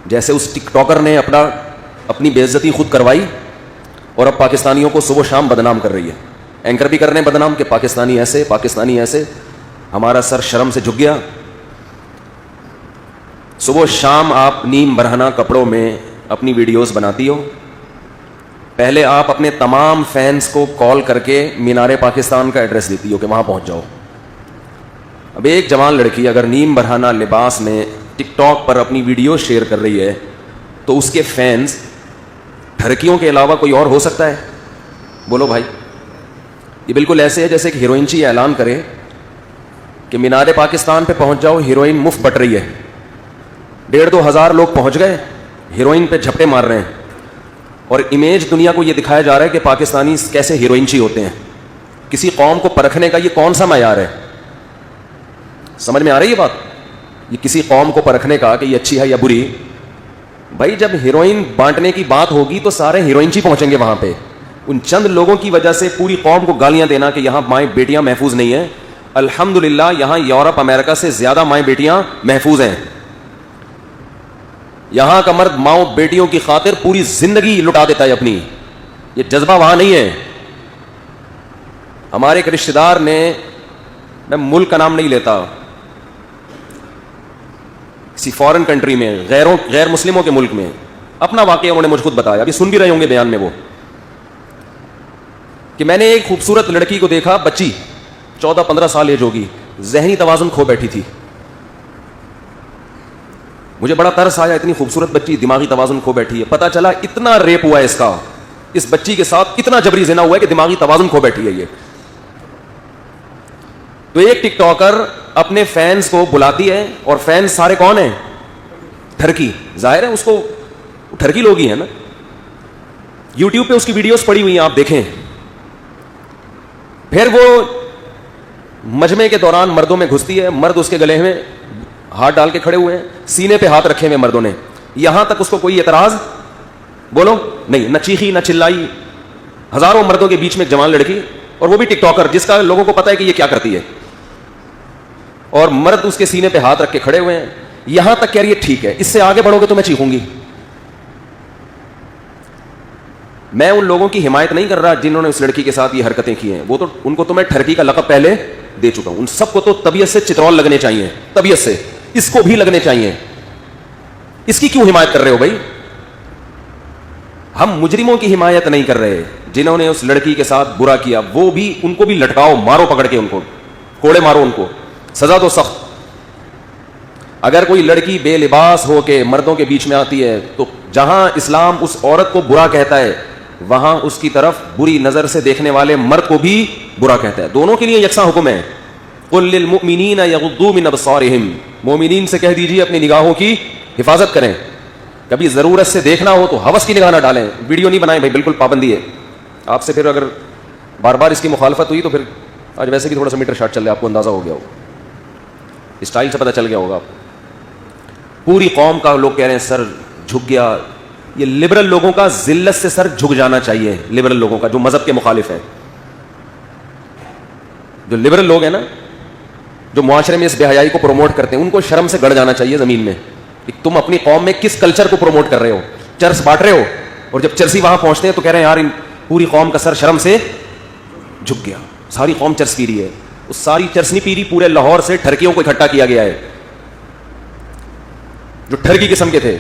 جیسے اس ٹک ٹاکر نے اپنی بے عزتی خود کروائی اور اب پاکستانیوں کو صبح و شام بدنام کر رہی ہے. اینکر بھی کر رہے ہیں بدنام کہ پاکستانی ایسے پاکستانی ایسے. ہمارا سر شرم سے جھک گیا. صبح و شام آپ نیم برہنہ کپڑوں میں اپنی ویڈیوز بناتی ہو. پہلے آپ اپنے تمام فینس کو کال کر کے مینار پاکستان کا ایڈریس دیتی ہو کہ وہاں پہنچ جاؤ. اب ایک جوان لڑکی اگر نیم برہنہ لباس میں ٹک ٹاک پر اپنی ویڈیو شیئر کر رہی ہے تو اس کے فینس ٹھرکیوں کے علاوہ کوئی اور ہو سکتا ہے؟ بولو بھائی. یہ بالکل ایسے ہے جیسے کہ ہیروئن چی اعلان کرے کہ مینار پاکستان پہ پہنچ جاؤ, ہیروئن مفت بٹ رہی ہے. 1,500-2 ہزار لوگ پہنچ گئے, ہیروئن پہ جھپٹے مار رہے ہیں, اور امیج دنیا کو یہ دکھایا جا رہا ہے کہ پاکستانی کیسے ہیروئن چی ہوتے ہیں. کسی قوم کو پرکھنے کا یہ کون سا معیار ہے؟ سمجھ میں آ رہی ہے بات؟ یہ کسی قوم کو پرکھنے کا کہ یہ اچھی ہے یا بری. بھائی جب ہیروئن بانٹنے کی بات ہوگی تو سارے ہیروئن چی پہنچیں گے وہاں پہ. ان چند لوگوں کی وجہ سے پوری قوم کو گالیاں دینا کہ یہاں مائیں بیٹیاں محفوظ نہیں ہیں. الحمدللہ یہاں یورپ امریکہ سے زیادہ مائیں بیٹیاں محفوظ ہیں. یہاں کا مرد ماؤں بیٹیوں کی خاطر پوری زندگی لٹا دیتا ہے اپنی. یہ جذبہ وہاں نہیں ہے. ہمارے ایک رشتہ دار نے, میں ملک کا نام نہیں لیتا, کسی فورن کنٹری میں غیر مسلموں کے ملک میں اپنا واقعہ انہوں نے مجھ خود بتایا, ابھی سن بھی رہے ہوں گے بیان میں وہ, کہ میں نے ایک خوبصورت لڑکی کو دیکھا, بچی 14-15 سال ایج ہوگی, ذہنی توازن کھو بیٹھی تھی. مجھے بڑا ترس آیا, اتنی خوبصورت بچی دماغی توازن کھو بیٹھی ہے. پتا چلا اتنا ریپ ہوا ہے اس کا, اس بچی کے ساتھ اتنا جبری زنا ہوا ہے کہ دماغی توازن کھو بیٹھی ہے یہ. تو ایک ٹک ٹاکر اپنے فینس کو بلاتی ہے, اور فینس سارے کون ہیں؟ ٹھرکی. ظاہر ہے اس کو ٹھرکی لوگ ہی ہیں نا. یوٹیوب پہ اس کی ویڈیوز پڑی ہوئی ہیں, آپ دیکھیں. پھر وہ مجمع کے دوران مردوں میں گھستی ہے, مرد اس کے گلے میں ہاتھ ڈال کے کھڑے ہوئے ہیں, سینے پہ ہاتھ رکھے ہوئے مردوں نے. یہاں تک اس کو کوئی اعتراض بولو نہیں, نہ چیخی نہ چلائی. ہزاروں مردوں کے بیچ میں ایک جوان لڑکی, اور وہ بھی ٹک ٹاکر جس کا لوگوں کو پتا ہے کہ یہ کیا کرتی ہے, اور مرد اس کے سینے پہ ہاتھ رکھ کے کھڑے ہوئے ہیں. یہاں تک کہہ رہی ہے ٹھیک ہے, اس سے آگے بڑھو گے تو میں چیخوں گی. میں ان لوگوں کی حمایت نہیں کر رہا جنہوں نے اس لڑکی کے ساتھ یہ حرکتیں کی ہیں, وہ تو ان کو تو میں ٹھرکی کا لقب پہلے دے چکا ہوں. ان سب کو تو طبیعت سے چترول لگنے چاہیے, طبیعت سے. اس کو بھی لگنے چاہیے. اس کی کیوں حمایت کر رہے ہو بھائی؟ ہم مجرموں کی حمایت نہیں کر رہے. جنہوں نے اس لڑکی کے ساتھ برا کیا وہ بھی, ان کو بھی لٹکاؤ, مارو پکڑ کے, ان کو کوڑے مارو, ان کو سزا دو سخت. اگر کوئی لڑکی بے لباس ہو کے مردوں کے بیچ میں آتی ہے تو جہاں اسلام اس عورت کو برا کہتا ہے وہاں اس کی طرف بری نظر سے دیکھنے والے مرد کو بھی برا کہتا ہے. دونوں کے لیے یکساں حکم ہے. قل للمؤمنین یغضوا من ابصارہم, مومنین سے کہہ دیجیے اپنی نگاہوں کی حفاظت کریں. کبھی ضرورت سے دیکھنا ہو تو ہوس کی نگاہ نہ ڈالیں. ویڈیو نہیں بنائیں بھائی, بالکل پابندی ہے. آپ سے پھر اگر بار بار اس کی مخالفت ہوئی تو پھر آج ویسے بھی تھوڑا سا میٹر شارٹ چل رہا ہے, آپ کو اندازہ ہو گیا ہوگا, اسٹائل سے پتہ چل گیا ہوگا آپ کو. پوری قوم کا لوگ کہہ رہے ہیں سر جھک گیا. یہ لبرل لوگوں کا ذلت سے سر جھک جانا چاہیے. لبرل لوگوں کا جو مذہب کے مخالف ہیں, جو لبرل لوگ ہیں نا, جو معاشرے میں اس بے حیائی کو پروموٹ کرتے ہیں, ان کو شرم سے گڑ جانا چاہیے زمین میں کہ تم اپنی قوم میں کس کلچر کو پروموٹ کر رہے ہو. چرس بانٹ رہے ہو, اور جب چرسی وہاں پہنچتے ہیں تو کہہ رہے ہیں یار پوری قوم کا سر شرم سے جھک گیا. ساری قوم چرس پی رہی ہے. اس ساری چرس نہیں پی رہی, پورے لاہور سے ٹھرکیوں کو اکٹھا کیا گیا ہے جو ٹھرکی قسم کے تھے.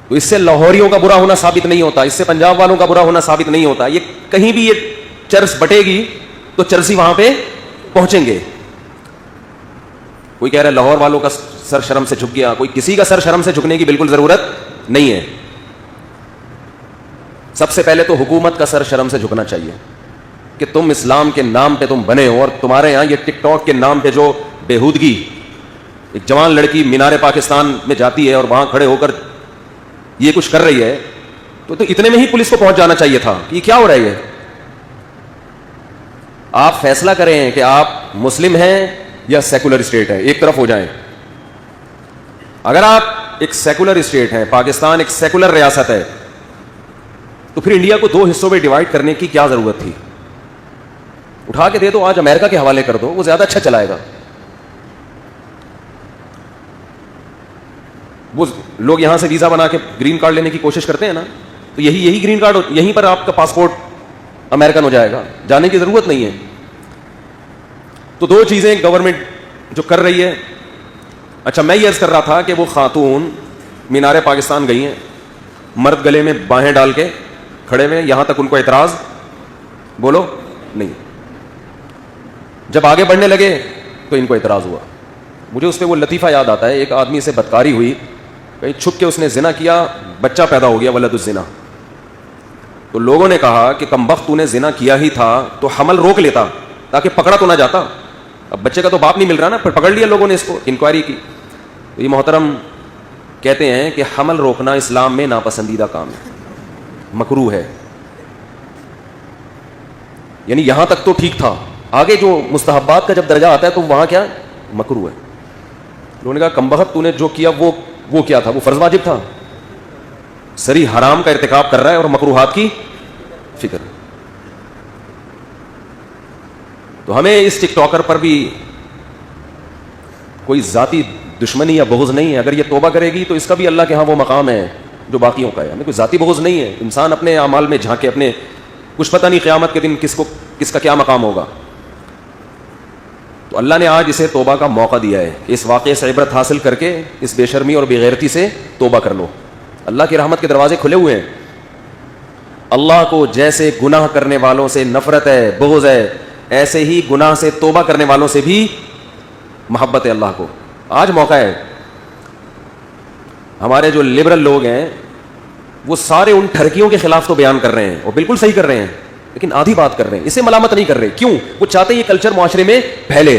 تو اس سے لاہوریوں کا برا ہونا ثابت نہیں ہوتا, اس سے پنجاب والوں کا برا ہونا ثابت نہیں ہوتا. یہ کہیں بھی یہ چرس بٹے گی تو چرسی وہاں پہ پہنچیں گے. کوئی کہہ رہا ہے لاہور والوں کا سر شرم سے جھک گیا, کوئی کسی کا سر شرم سے جھکنے کی بالکل ضرورت نہیں ہے. سب سے پہلے تو حکومت کا سر شرم سے جھکنا چاہیے کہ تم اسلام کے نام پہ تم بنے ہو, اور تمہارے یہاں یہ ٹک ٹاک کے نام پہ جو بےہودگی. ایک جوان لڑکی مینار پاکستان میں جاتی ہے اور وہاں کھڑے ہو کر یہ کچھ کر رہی ہے, تو اتنے میں ہی پولیس کو پہنچ جانا چاہیے تھا کہ یہ کیا ہو رہا ہے. یہ آپ فیصلہ کریں کہ آپ مسلم ہیں یا سیکولر اسٹیٹ ہے, ایک طرف ہو جائیں. اگر آپ ایک سیکولر اسٹیٹ ہیں, پاکستان ایک سیکولر ریاست ہے, تو پھر انڈیا کو 2 حصوں میں ڈیوائڈ کرنے کی کیا ضرورت تھی؟ اٹھا کے دے دو, آج امریکہ کے حوالے کر دو, وہ زیادہ اچھا چلائے گا. وہ لوگ یہاں سے ویزا بنا کے گرین کارڈ لینے کی کوشش کرتے ہیں نا, تو یہی گرین کارڈ, یہیں پر آپ کا پاسپورٹ امریکن ہو جائے گا, جانے کی ضرورت نہیں ہے. تو دو چیزیں گورنمنٹ جو کر رہی ہے. اچھا, میں یہ عرض کر رہا تھا کہ وہ خاتون مینار پاکستان گئی ہیں, مرد گلے میں باہیں ڈال کے کھڑے ہوئے, یہاں تک ان کو اعتراض بولو نہیں. جب آگے بڑھنے لگے تو ان کو اعتراض ہوا. مجھے اس پہ وہ لطیفہ یاد آتا ہے, ایک آدمی سے بدکاری ہوئی, کہیں چھپ کے اس نے زنا کیا, بچہ پیدا ہو گیا ولد الزنا. تو لوگوں نے کہا کہ کمبخت تو نے زنا کیا ہی تھا تو حمل روک لیتا تاکہ پکڑا تو نہ جاتا. اب بچے کا تو باپ نہیں مل رہا نا, پھر پکڑ لیا لوگوں نے اس کو, انکوائری کی. تو یہ محترم کہتے ہیں کہ حمل روکنا اسلام میں ناپسندیدہ کام ہے, مکروہ ہے. یعنی یہاں تک تو ٹھیک تھا, آگے جو مستحبات کا جب درجہ آتا ہے تو وہاں کیا مکروہ ہے. انہوں نے کہا کمبخت تو نے جو کیا وہ کیا تھا, وہ فرض واجب تھا, سری حرام کا ارتکاب کر رہا ہے اور مکروہات کی فکر. تو ہمیں اس ٹک ٹاکر پر بھی کوئی ذاتی دشمنی یا بغض نہیں ہے. اگر یہ توبہ کرے گی تو اس کا بھی اللہ کے ہاں وہ مقام ہے جو باقیوں کا ہے. ہمیں کوئی ذاتی بغض نہیں ہے. انسان اپنے اعمال میں جھانکے, اپنے کچھ پتہ نہیں قیامت کے دن کس کا کیا مقام ہوگا. تو اللہ نے آج اسے توبہ کا موقع دیا ہے کہ اس واقعے سے عبرت حاصل کر کے اس بے شرمی اور بے غیرتی سے توبہ کر لو. اللہ کی رحمت کے دروازے کھلے ہوئے ہیں. اللہ کو جیسے گناہ کرنے والوں سے نفرت ہے, بغض ہے, ایسے ہی گناہ سے توبہ کرنے والوں سے بھی محبت ہے اللہ کو. آج موقع ہے. ہمارے جو لبرل لوگ ہیں وہ سارے ان ٹھرکیوں کے خلاف تو بیان کر رہے ہیں, اور بالکل صحیح کر رہے ہیں, لیکن آدھی بات کر رہے ہیں, اسے ملامت نہیں کر رہے. کیوں؟ وہ چاہتے ہیں یہ کلچر معاشرے میں پھیلے.